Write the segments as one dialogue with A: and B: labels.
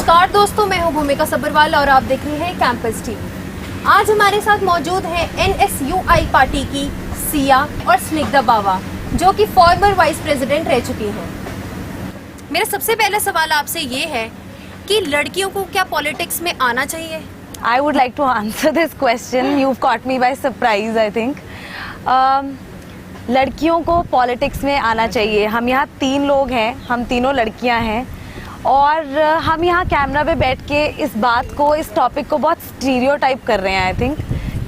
A: नमस्कार दोस्तों, मैं हूं भूमिका सब्बरवाल और आप देख रहे हैं कैंपस टीवी। आज हमारे साथ मौजूद है NSUI पार्टी की सिया और स्निग्धा बावा, जो कि फॉर्मर वाइस प्रेसिडेंट रह चुकी हैं। मेरा सबसे पहला सवाल आपसे ये है कि लड़कियों को क्या पॉलिटिक्स में आना चाहिए?
B: I would like to answer this question. You've caught me by surprise, I think. लड़कियों को पॉलिटिक्स में आना चाहिए। हम यहाँ 3 लोग हैं, हम तीनों लड़कियाँ हैं और हम यहाँ कैमरा पे बैठ के इस बात को, इस टॉपिक को बहुत स्टीरियोटाइप कर रहे हैं। आई थिंक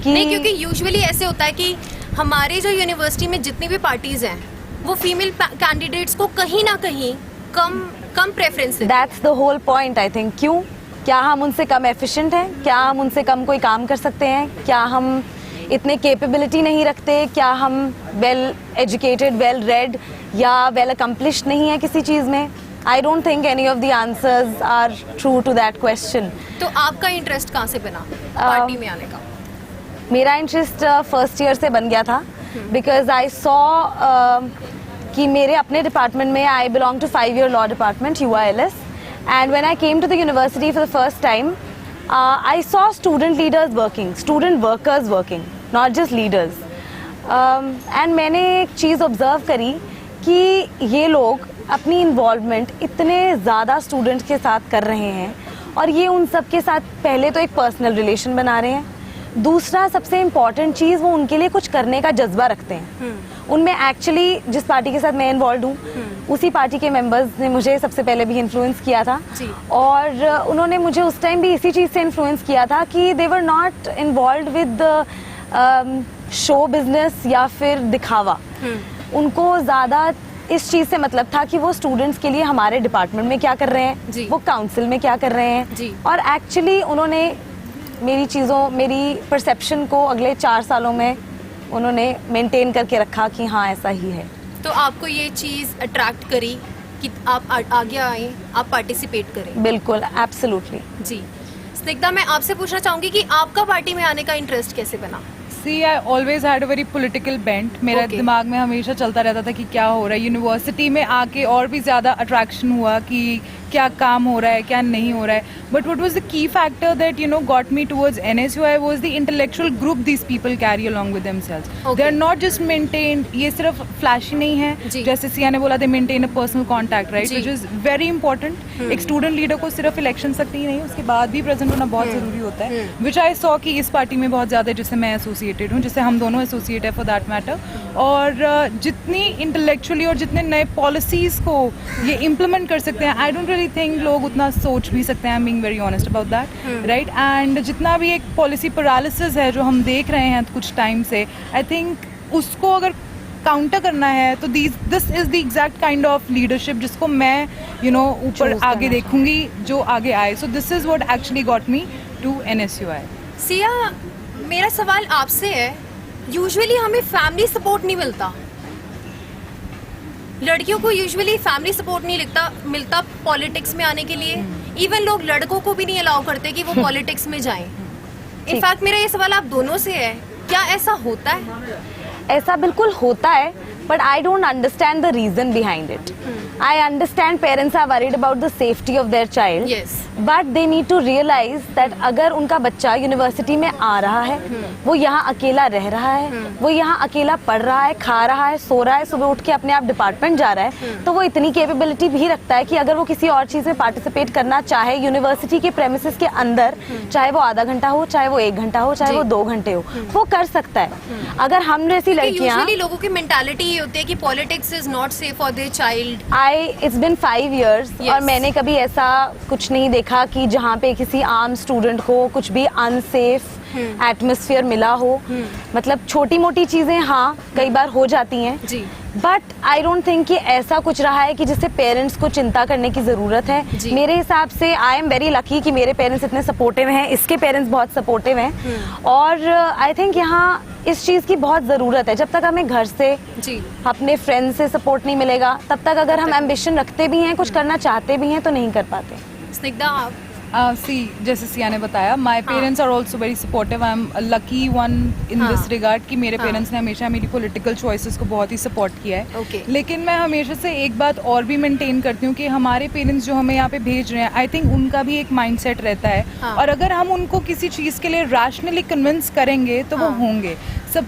B: कि
A: नहीं, क्योंकि यूजुअली ऐसे होता है कि हमारे जो यूनिवर्सिटी में जितनी भी पार्टीज हैं वो फीमेल कैंडिडेट्स को कहीं ना कहीं कम प्रेफरेंस देते हैं।
B: That's the whole point. I think क्यों, क्या हम उनसे कम एफिशिएंट हैं? क्या हम उनसे कम कोई काम कर सकते हैं? क्या हम इतने कैपेबिलिटी नहीं रखते? क्या हम वेल एजुकेटेड, वेल रेड या वेल अकम्पलिश्ड नहीं है किसी चीज़ में? I don't think any of the answers are true to that question.
A: तो आपका इंटरेस्ट कहाँ से बना पार्टी में आने का?
B: मेरा इंटरेस्ट फर्स्ट ईयर से बन गया था बिकॉज आई सॉ कि मेरे अपने डिपार्टमेंट में I belong to 5-year law department UILS, and when I came to the university for the first time I saw student leaders working, student workers working, not just leaders. And मैंने एक चीज़ observe करी कि ये लोग अपनी involvement इतने ज़्यादा students के साथ कर रहे हैं और ये उन सब के साथ पहले तो एक पर्सनल रिलेशन बना रहे हैं, दूसरा सबसे इम्पॉर्टेंट चीज़ वो उनके लिए कुछ करने का जज्बा रखते हैं। उनमें एक्चुअली जिस पार्टी के साथ मैं इन्वॉल्व हूँ उसी पार्टी के मेंबर्स ने मुझे सबसे पहले भी इन्फ्लुएंस किया था और उन्होंने मुझे उस टाइम भी इसी चीज़ से इन्फ्लुएंस किया था कि they were not involve with show business या फिर दिखावा। उनको ज़्यादा इस चीज़ से मतलब था कि वो स्टूडेंट्स के लिए हमारे डिपार्टमेंट में क्या कर रहे हैं, वो काउंसिल में क्या कर रहे हैं, और एक्चुअली उन्होंने मेरी परसेप्शन को अगले 4 सालों में उन्होंने मेंटेन करके रखा कि हाँ ऐसा ही है।
A: तो आपको ये चीज़ अट्रैक्ट करी कि आप आगे आए, आप पार्टिसिपेट करें?
B: बिल्कुल, एब्सोल्युटली।
A: जी स्निग्धा, मैं आपसे पूछना चाहूँगी कि आपका पार्टी में आने का इंटरेस्ट कैसे बना?
C: See, I always had a very political bent. मेरा दिमाग में हमेशा चलता रहता था कि क्या हो रहा है। यूनिवर्सिटी में आके और भी ज़्यादा अट्रैक्शन हुआ कि क्या काम हो रहा है, क्या नहीं हो रहा है। But what was the key factor that got me towards NSUI was the intellectual group these people carry along with themselves. They are not just maintained. ये सिर्फ फ्लैशी नहीं है, जैसे सिया ने बोला, they maintain a personal contact, right? Which is very important. एक student leader को सिर्फ इलेक्शन तक ही नहीं, उसके बाद भी प्रेजेंट होना बहुत जरूरी होता है। Which I saw कि इस पार्टी में बहुत ज़्यादा, जिससे मैं एसोसिएटेड हूँ, जिससे हम दोनों एसोसिएट है फॉर दैट मैटर। और जितनी इंटेलेक्चुअली और जितने नए पॉलिसीज़ को ये इम्प्लीमेंट कर सकते हैं, आई डोंट रियली थिंक लोग उतना सोच भी सकते हैं। I am being very honest about that, right? And जितना भी एक पॉलिसी पैरालिसिस है जो हम देख रहे हैं कुछ टाइम से, आई थिंक उसको अगर काउंटर करना है तो this is the exact kind of leadership जिसको मैं ऊपर आगे देखूंगी, जो आगे आए। So this is what actually got me to NSUI।
A: Siya, मेरा सवाल आपसे है, यूजुअली हमें फैमिली सपोर्ट नहीं मिलता, लड़कियों को यूजुअली फैमिली सपोर्ट नहीं मिलता पॉलिटिक्स में आने के लिए। इवन लोग लड़कों को भी नहीं अलाउ करते कि वो पॉलिटिक्स में जाएं। इनफैक्ट मेरा ये सवाल आप दोनों से है, क्या ऐसा होता है?
B: ऐसा बिल्कुल होता है, but I don't understand the reason behind it. I understand parents are worried about the safety of their child.
A: Yes.
B: But they need to realize that अगर उनका बच्चा यूनिवर्सिटी में आ रहा है, वो यहाँ अकेला रह रहा है, वो यहाँ अकेला पढ़ रहा है, खा रहा है, सो रहा है, सुबह उठ के अपने आप डिपार्टमेंट जा रहा है, तो वो इतनी कैपेबिलिटी भी रखता है कि अगर वो किसी और चीज़ में पार्टिसिपेट करना चाहे यूनिवर्सिटी के प्रेमिसेस के अंदर, चाहे वो आधा घंटा हो, चाहे वो 1 घंटा हो, चाहे वो 2 घंटे हो, वो कर सकता है। अगर हम जैसी लड़कियाँ,
A: लोगों की मेंटालिटी ये होती है कि politics is not safe for their child.
B: It's been 5 years और मैंने कभी ऐसा कुछ नहीं देखा कि जहाँ पे किसी आम स्टूडेंट को कुछ भी अनसेफ एटमॉस्फेयर मिला हो। मतलब छोटी मोटी चीजें हाँ कई बार हो जाती हैं, बट आई डोंट थिंक कि ऐसा कुछ रहा है कि जिससे पेरेंट्स को चिंता करने की जरूरत है। मेरे हिसाब से आई एम वेरी लकी कि मेरे पेरेंट्स इतने सपोर्टिव हैं, इसके पेरेंट्स बहुत सपोर्टिव हैं और आई थिंक यहाँ इस चीज़ की बहुत ज़रूरत है। जब तक हमें घर से, अपने फ्रेंड्स से सपोर्ट नहीं मिलेगा, तब तक अगर हम एम्बिशन रखते भी हैं, कुछ करना चाहते भी हैं, तो नहीं कर पाते।
A: स्निग्धा, आप
C: सी जैसे सिया ने बताया, my parents are also very supportive. I am lucky one in this regard कि मेरे पेरेंट्स ने हमेशा मेरी पॉलिटिकल चॉइसेस को बहुत ही सपोर्ट किया है.
A: Okay.
C: लेकिन मैं हमेशा से एक बात और भी मेंटेन करती हूँ कि हमारे पेरेंट्स जो हमें यहाँ पे भेज रहे हैं, आई थिंक उनका भी एक माइंडसेट रहता है. और अगर हम उनको किसी चीज़ के लिए रैशनली कन्विंस करेंगे तो वो होंगे.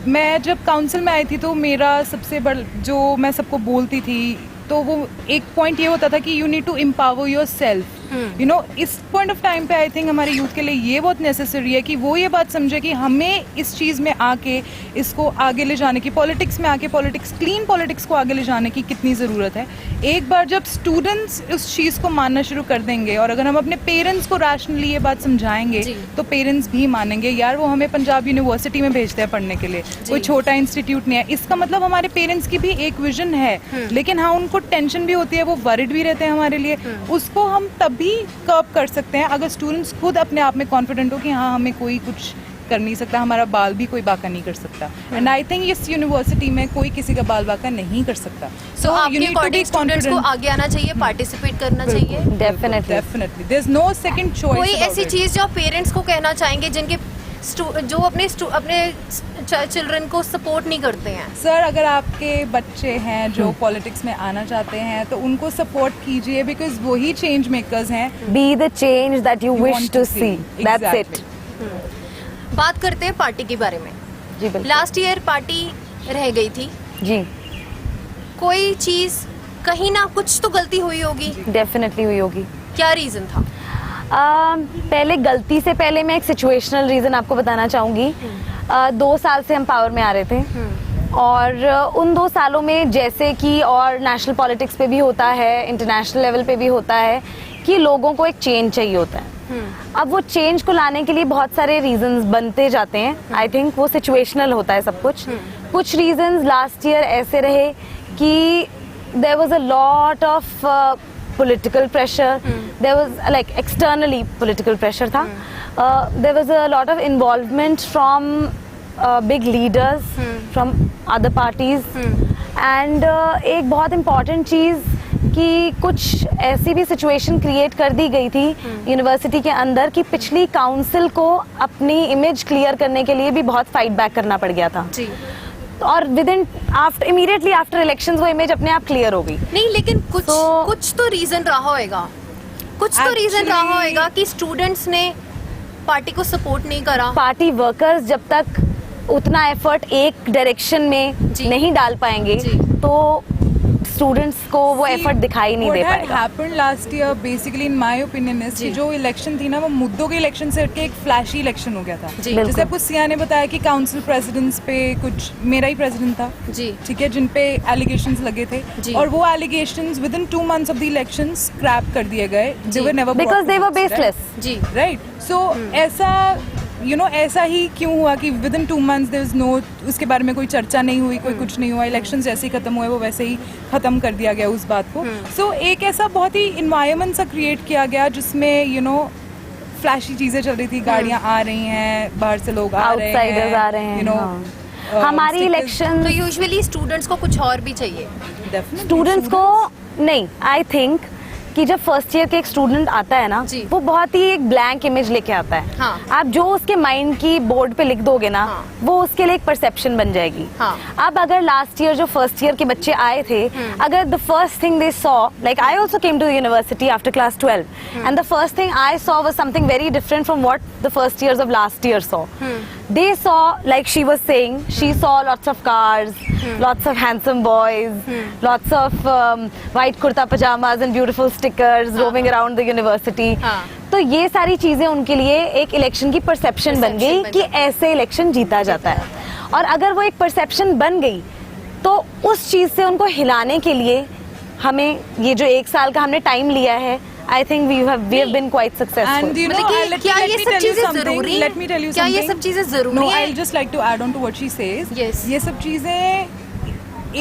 C: मैं जब काउंसिल में आई थी तो मेरा सबसे बड़ा जो मैं सबको बोलती थी तो वो एक पॉइंट ये होता था कि you need to empower yourself. You know, इस पॉइंट ऑफ टाइम पे आई थिंक हमारे यूथ के लिए ये बहुत नेसेसरी है कि वो ये बात समझे कि हमें इस चीज़ में आके इसको आगे ले जाने की, पॉलिटिक्स में आके क्लीन पॉलिटिक्स को आगे ले जाने की कितनी ज़रूरत है. एक बार जब स्टूडेंट्स उस चीज़ को मानना शुरू कर देंगे और अगर हम अपने पेरेंट्स को रैशनली ये बात समझाएंगे तो पेरेंट्स भी मानेंगे. यार वो हमें पंजाब यूनिवर्सिटी में भेजते हैं पढ़ने के लिए, कोई छोटा इंस्टीट्यूट नहीं है. इसका मतलब हमारे पेरेंट्स की भी एक विजन है, लेकिन हाँ उनको टेंशन भी होती है, वो वरिड भी रहते हैं हमारे लिए. उसको हम तभी कर्ब कर सकते हैं अगर स्टूडेंट्स खुद अपने आप में कॉन्फिडेंट हो कि हाँ हमें कोई कुछ कर नहीं सकता, हमारा बाल भी कोई बाका नहीं कर सकता. एंड आई थिंक इस यूनिवर्सिटी में कोई किसी का बाल बाका नहीं कर सकता.
A: सो आपके अकॉर्डिंग स्टूडेंट्स को आगे आना चाहिए, पार्टिसिपेट करना चाहिए.
B: Definitely
C: there is no second choice.
A: कोई ऐसी चीज जो पेरेंट्स को कहना चाहेंगे जिनके जो अपने चिल्ड्रन को सपोर्ट नहीं करते हैं?
C: सर, अगर आपके बच्चे हैं जो पॉलिटिक्स में आना चाहते हैं तो उनको सपोर्ट कीजिए, बिकॉज वही चेंज मेकर्स हैं.
B: Be the change that you wish to see. That's it.
A: बात करते हैं पार्टी के बारे में.
B: जी बिल्कुल.
A: लास्ट ईयर पार्टी रह गई थी.
B: जी.
A: कोई चीज कहीं ना कुछ तो गलती हुई होगी.
B: डेफिनेटली हुई होगी.
A: क्या रीजन था?
B: पहले गलती से पहले मैं एक सिचुएशनल रीज़न आपको बताना चाहूँगी. 2 साल से हम पावर में आ रहे थे और उन 2 सालों में जैसे कि और नेशनल पॉलिटिक्स पे भी होता है, इंटरनेशनल लेवल पे भी होता है कि लोगों को एक चेंज चाहिए होता है. अब वो चेंज को लाने के लिए बहुत सारे रीजंस बनते जाते हैं. आई थिंक वो सिचुएशनल होता है सब कुछ. कुछ रीजंस लास्ट ईयर ऐसे रहे कि there was a lot of political pressure. There was like externally political pressure था. There was a lot of involvement from big leaders from other parties. And एक बहुत important चीज़ कि कुछ ऐसी भी situation create कर दी गई थी यूनिवर्सिटी के अंदर कि पिछली काउंसिल को अपनी इमेज क्लियर करने के लिए भी बहुत फाइट बैक करना पड़ गया था.
A: जी.
B: और इमीडिएटली आफ्टर इलेक्शंस वो इमेज अपने आप क्लियर हो गई.
A: नहीं, लेकिन कुछ तो रीजन रहा होगा. कुछ तो रीजन रहा होगा कि स्टूडेंट्स ने पार्टी को सपोर्ट नहीं करा.
B: पार्टी वर्कर्स जब तक उतना एफर्ट एक डायरेक्शन में नहीं डाल पाएंगे तो स्टूडेंट्स को वो एफर्ट दिखाई नहीं दे पाएगा.
C: Happened last year basically in my opinion is कि जो इलेक्शन थी ना वो मुद्दों के इलेक्शन से हटके एक फ्लैशी इलेक्शन हो गया था. जैसे आपको सिया ने बताया कि काउंसिल प्रेसिडेंट्स पे कुछ मेरा ही प्रेसिडेंट था. जी. ठीक है, जिन पे एलिगेशंस लगे थे और वो allegations within 2 months of the elections scrap कर दिए गए. They were never
B: because they were baseless.
A: जी.
C: राइट. सो ऐसा ऐसा ही क्यों हुआ कि within 2 months there is no, उसके बारे में कोई चर्चा नहीं हुई, कोई कुछ नहीं हुआ. इलेक्शन जैसे ही खत्म हुए वो वैसे ही खत्म कर दिया गया उस बात को. सो एक ऐसा बहुत ही इन्वायरमेंट सा क्रिएट किया गया जिसमें फ्लैशी चीजें चल रही थी. गाड़ियां आ रही हैं, बाहर से लोग आ रहे हैं.
B: हमारी इलेक्शन
A: तो यूजुअली स्टूडेंट्स को कुछ और भी चाहिए.
B: स्टूडेंट्स को नहीं, आई थिंक कि जब फर्स्ट ईयर के एक स्टूडेंट आता है ना वो बहुत ही एक ब्लैंक इमेज लेके आता है.
A: हाँ.
B: आप जो उसके माइंड की बोर्ड पे लिख दोगे ना वो उसके लिए एक परसेप्शन बन जाएगी. अब अगर लास्ट ईयर जो फर्स्ट ईयर के बच्चे आए थे, अगर the first thing they saw, like I also came to the university after class 12 and the first thing I saw was something very different from what the first years of last year saw. They saw, like she was saying, she saw lots of cars, lots of handsome boys, lots of white kurta pajamas and beautiful stickers roaming around the university. तो ये सारी चीजें उनके लिए एक election की perception बन गई कि ऐसे इलेक्शन जीता जाता है. और अगर वो एक परसेप्शन बन गई तो उस चीज से उनको हिलाने के लिए हमें ये जो 1 साल का हमने टाइम लिया है, I think we have been quite successful.
C: And
A: क्या ये सब चीजें जरूरी हैं?
C: Let me tell you
A: क्या ये
C: something.
A: सब चीजें जरूरी
C: No,
A: हैं?
C: I'll just like to add on to what she says.
A: Yes.
C: ये सब चीजें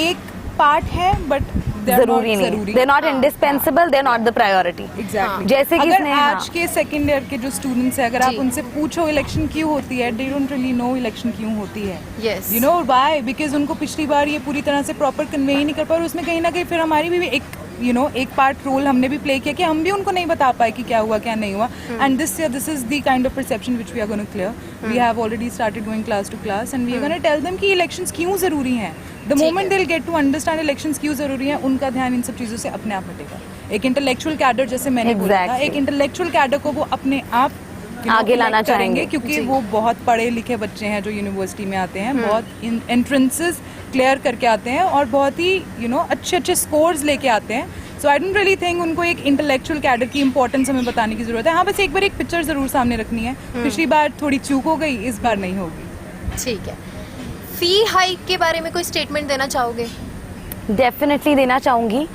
C: एक पार्ट है बट
B: जरूरी नहीं. They're not indispensable. They're not the priority.
C: Exactly.
B: जैसे कि
C: अगर आज के सेकेंड ईयर के जो स्टूडेंट्स हैं, अगर आप उनसे पूछो इलेक्शन क्यों होती है, they don't really know election क्यों होती है.
A: Yes.
C: You know why? Because उनको पिछली बार ये पूरी तरह से प्रॉपर कन्वे ही नहीं कर पा, और उसमें कहीं ना कहीं फिर हमारी भी एक एक पार्ट रोल हमने भी प्ले किया कि हम भी उनको नहीं बता पाए कि क्या हुआ क्या नहीं हुआ. And this is the kind of perception which we are going to clear. We have already started going class to class and we are going to tell them कि इलेक्शंस क्यों जरूरी हैं. The moment they will get to understand elections क्यों जरूरी हैं, उनका ध्यान इन सब चीज़ों से अपने आप हटेगा. एक इंटेलेक्चुअल कैडर, जैसे मैंने बोला था,
B: Exactly.
C: एक इंटेलेक्चुअल कैडर को वो अपने आप
B: आगे लाना चाहेंगे,
C: क्योंकि वो बहुत पढ़े लिखे बच्चे हैं जो यूनिवर्सिटी में आते हैं, बहुत एंट्रेंसेस क्लियर करके आते हैं और बहुत ही अच्छे अच्छे स्कोर्स लेके आते हैं. So I don't really think उनको एक इंटेलेक्चुअल कैडर की इंपॉर्टेंस हमें बताने की जरूरत है. हाँ, बस एक बार एक पिक्चर जरूर सामने रखनी है. पिछली बार थोड़ी चूक हो गई, इस बार नहीं होगी.
A: ठीक है. फी हाइक के बारे में कोई स्टेटमेंट देना चाहोगे?
B: डेफिनेटली देना चाहूँगी.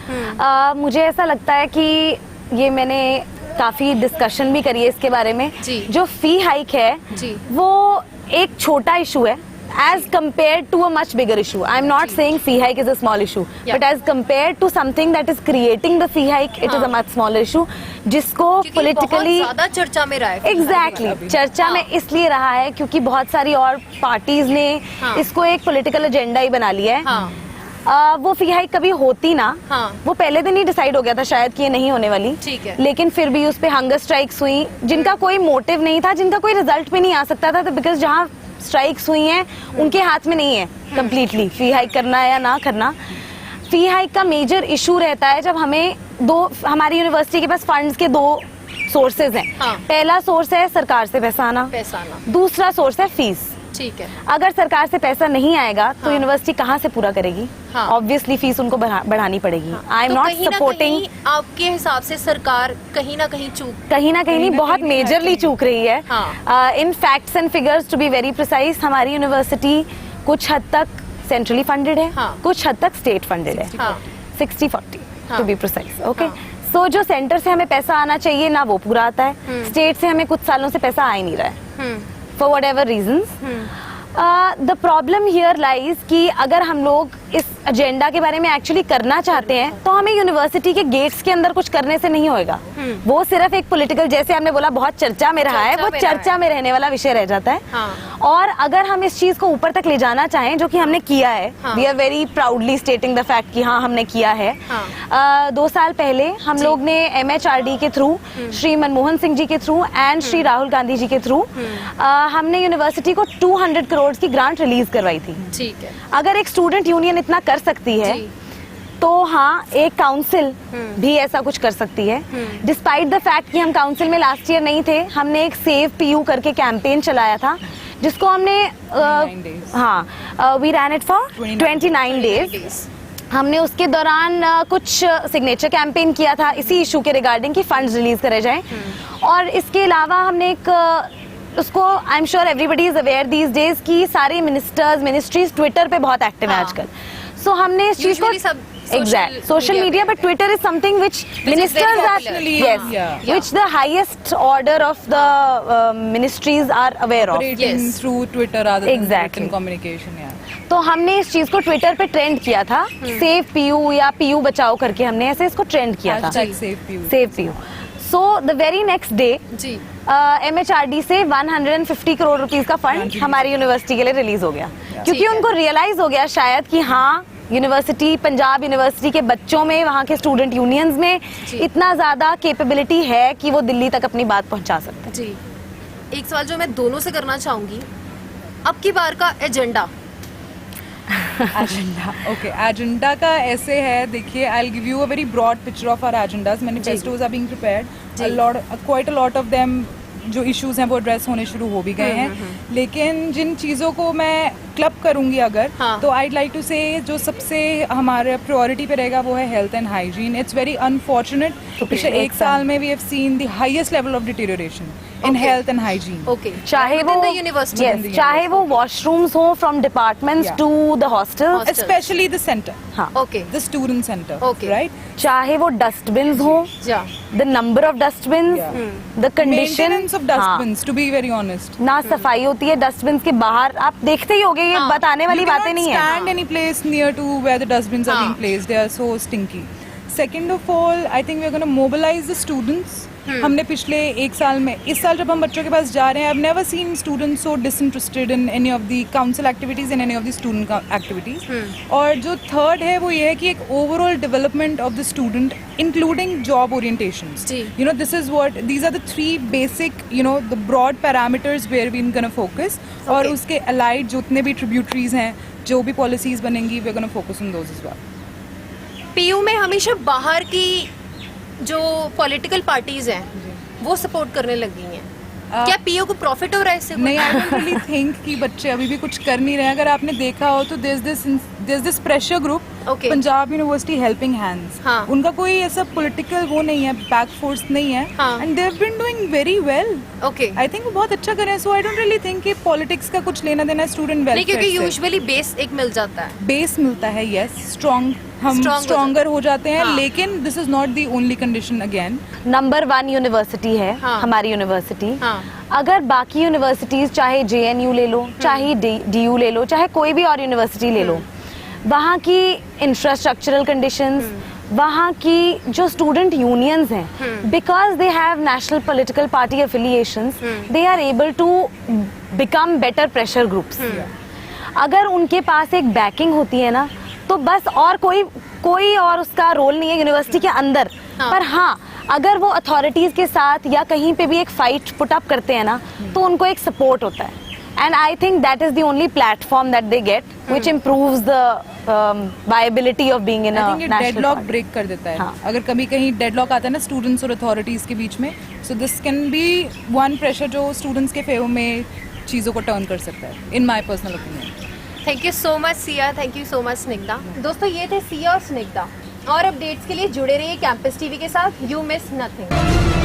B: मुझे ऐसा लगता है कि ये मैंने काफ़ी डिस्कशन भी करी है इसके बारे में.
A: जी.
B: जो फी हाइक है
A: जी.
B: वो एक छोटा इशू है as compared to a much bigger issue. I'm not saying fee hike is a small issue,
A: Yeah.
B: but as compared to something that is creating the fee hike, it is a much smaller issue. जिसको
A: क्योंकि
B: politically
A: बहुत ज्यादा चर्चा में रहा है.
B: Exactly चर्चा में इसलिए रहा है क्योंकि बहुत सारी और पार्टीज ने
A: हाँ.
B: इसको एक पॉलिटिकल एजेंडा ही बना लिया है.
A: हाँ.
B: वो फी हाइक कभी होती ना.
A: हाँ.
B: वो पहले दिन ही डिसाइड हो गया था शायद कि ये नहीं होने वाली.
A: ठीक है.
B: लेकिन फिर भी उस पे हंगर स्ट्राइक्स हुई जिनका कोई मोटिव नहीं था, जिनका कोई रिजल्ट भी नहीं आ सकता था, बिकॉज जहाँ स्ट्राइक्स हुई हैं उनके हाथ में नहीं है कंप्लीटली फी हाइक करना है या ना करना. फी हाइक का मेजर इशू रहता है जब हमारी यूनिवर्सिटी के पास फंड्स के 2 सोर्सेज हैं.
A: हाँ.
B: पहला सोर्स है सरकार से पैसा आना, दूसरा सोर्स है फीस.
A: ठीक है.
B: अगर सरकार से पैसा नहीं आएगा तो
A: हाँ.
B: यूनिवर्सिटी कहाँ से पूरा करेगी?
A: हाँ.
B: ऑब्वियसली फीस उनको बढ़ानी पड़ेगी. I am not supporting.
A: आपके हिसाब से सरकार कहीं ना कहीं
B: कहीं ना कहीं बहुत मेजरली चूक रही है.
A: हाँ.
B: In facts and figures to be very precise, हमारी यूनिवर्सिटी कुछ हद तक सेंट्रली फंडेड है.
A: हाँ.
B: कुछ हद तक स्टेट फंडेड है.
A: हाँ.
B: 60-40
A: हाँ.
B: To be precise. ओके.
A: हाँ.
B: सो जो सेंटर से हमें पैसा आना चाहिए ना वो पूरा आता है. स्टेट से हमें कुछ सालों से पैसा आ ही नहीं रहा है for whatever reasons. The problem here lies कि अगर हम लोग इस एजेंडा के बारे में एक्चुअली करना चाहते हैं तो हमें यूनिवर्सिटी के गेट्स के अंदर कुछ करने से नहीं होएगा. वो सिर्फ एक पॉलिटिकल, जैसे आपने बोला बहुत चर्चा में रहा है, वो चर्चा में रहने वाला विषय रह जाता है.
A: हाँ.
B: और अगर हम इस चीज को ऊपर तक ले जाना चाहें, जो कि हमने किया है, we are very proudly stating the fact कि हाँ हमने किया है.
A: हाँ.
B: 2 साल पहले हम लोग ने MHRD के थ्रू, श्री मनमोहन सिंह जी के थ्रू एंड श्री राहुल गांधी जी के थ्रू हमने यूनिवर्सिटी को 200 करोड़ की ग्रांट रिलीज करवाई थी.
A: ठीक है.
B: अगर एक स्टूडेंट यूनियन इतना कर सकती है तो हाँ एक काउंसिल भी ऐसा कुछ कर सकती है. डिस्पाइट द फैक्ट कि हम काउंसिल में लास्ट ईयर नहीं थे, हमने एक सेव PU करके कैंपेन चलाया था जिसको हमने we ran it for 29 days. हमने उसके दौरान कुछ सिग्नेचर कैंपेन किया था इसी इशू के रिगार्डिंग कि फंड्स रिलीज करे जाएं. और इसके अलावा हमने एक उसको, I am sure everybody is aware these days कि सारे मिनिस्ट्रीज ट्विटर पे बहुत एक्टिव है आजकल. सो हमने इस चीज को exact social media, but Twitter is something which ministers are, yes, which the highest order of the ministries are aware of
C: through Twitter.
B: Exactly.
C: Communication.
B: तो हमने इस चीज को ट्विटर पे ट्रेंड किया था, सेव PU या PU बचाओ करके हमने ऐसे इसको ट्रेंड किया था, save PU. So the very next day MHRD से 150 करोड़ रुपीस का फंड हमारी यूनिवर्सिटी के लिए रिलीज हो गया, क्योंकि उनको रियलाइज हो गया शायद कि हाँ यूनिवर्सिटी, पंजाब यूनिवर्सिटी के बच्चों में, वहाँ के स्टूडेंट यूनियंस में इतना ज्यादा कैपेबिलिटी है कि वो दिल्ली तक अपनी बात पहुंचा सकते हैं.
A: जी. एक सवाल जो मैं दोनों से करना चाहूंगी, अब की बार का एजेंडा.
C: ओके, एजेंडा का ऐसे है, देखिए I will give you a very broad picture of our agendas. Manifestos are being prepared, quite a lot of them जो इश्यूज हैं वो एड्रेस होने शुरू हो भी गए हैं. लेकिन जिन चीज़ों को मैं क्लब करूंगी अगर, तो आईड लाइक टू से जो सबसे हमारे प्रायोरिटी पे रहेगा वो है health and hygiene. It's very unfortunate पिछले 1 साल में we have seen the highest level of deterioration in health and hygiene.
B: चाहे वो वॉशरूम्स हो from departments to the hostel,
C: specially the centre, the student centre, right.
B: चाहे वो dustbins हो, the number of dustbins, the condition
C: of dustbins, to be very honest.
B: ना सफाई होती है डस्टबिन्स के बाहर, आप देखते ही होंगे, ये बताने वाली बातें नहीं है.
C: You cannot stand any place near to where the dustbins are being placed. They are so stinky. Second of all I think we are gonna mobilise the students. हमने पिछले एक साल में, इस साल जब हम बच्चों के पास जा रहे हैं, I have never seen students so disinterested in any of the council activities and any of the student activities. और जो थर्ड है वो ये है कि एक overall development of the student including job orientation. You know this is what, these are the 3 basic, you know, the broad parameters where we gonna focus. और उसके अलाइड जितने भी ट्रिब्यूटरीज हैं, जो भी पॉलिसीज बनेंगी, we are gonna focus on those as well.
A: PU में हमेशा बाहर की जो पॉलिटिकल पार्टीज हैं वो सपोर्ट करने लगी हैं. क्या पीयू को प्रॉफिट हो रहा है इससे?
C: नहीं, आई डोंट रियली थिंक कि बच्चे अभी भी कुछ कर नहीं रहे हैं. अगर आपने देखा हो तो there is this pressure group,
A: Okay.
C: Punjab university helping hands.
A: हाँ.
C: उनका कोई ऐसा पॉलिटिकल वो नहीं है, बैक फोर्स नहीं है,
A: हाँ.
C: And they have been doing very well.
A: Okay.
C: I think वो बहुत अच्छा कर रहे हैं. So I don't really think कि पॉलिटिक्स का कुछ लेना देना स्टूडेंट
A: नहीं,
C: वेलफेयर
A: क्योंकि
C: से.
A: यूजुअली बेस एक मिल जाता है.
C: बेस मिलता है, यस, स्ट्रॉन्ग, हम
A: Strong हो
C: स्ट्रॉन्गर हो जाते हैं.
A: हाँ.
C: लेकिन this is not the only condition. Again,
B: number 1 university है
A: हाँ.
B: हमारी यूनिवर्सिटी.
A: हाँ.
B: अगर बाकी यूनिवर्सिटीज, चाहे JNU ले लो, चाहे DU ले लो, चाहे कोई भी और यूनिवर्सिटी ले लो, वहाँ की इंफ्रास्ट्रक्चरल कंडीशंस, वहाँ की जो स्टूडेंट यूनियंस हैं, because they have national political party affiliations, they are able to become better pressure groups. अगर उनके पास एक बैकिंग होती है ना, तो बस, और कोई और उसका रोल नहीं है यूनिवर्सिटी के अंदर.
A: हाँ.
B: पर हाँ, अगर वो अथॉरिटीज के साथ या कहीं पे भी एक फाइट पुट अप करते हैं ना, तो उनको एक सपोर्ट होता है. And I think that is the only platform that they get, which improves the viability of being in
C: I
B: a
C: think ये
B: national
C: डेडलॉक
B: party.
C: ब्रेक कर देता है.
B: हाँ.
C: अगर कभी कहीं डेडलॉक आता है ना स्टूडेंट्स और अथॉरिटीज के बीच में, so this can be one pressure जो स्टूडेंट्स के फेवर में चीज़ों को टर्न कर सकता है, in my personal opinion.
A: Thank you so much Siya, thank you so much Snigdha. दोस्तों, ये थे सिया और स्निग्धा. और अपडेट्स के लिए जुड़े रहिए कैंपस टीवी के साथ. You miss nothing.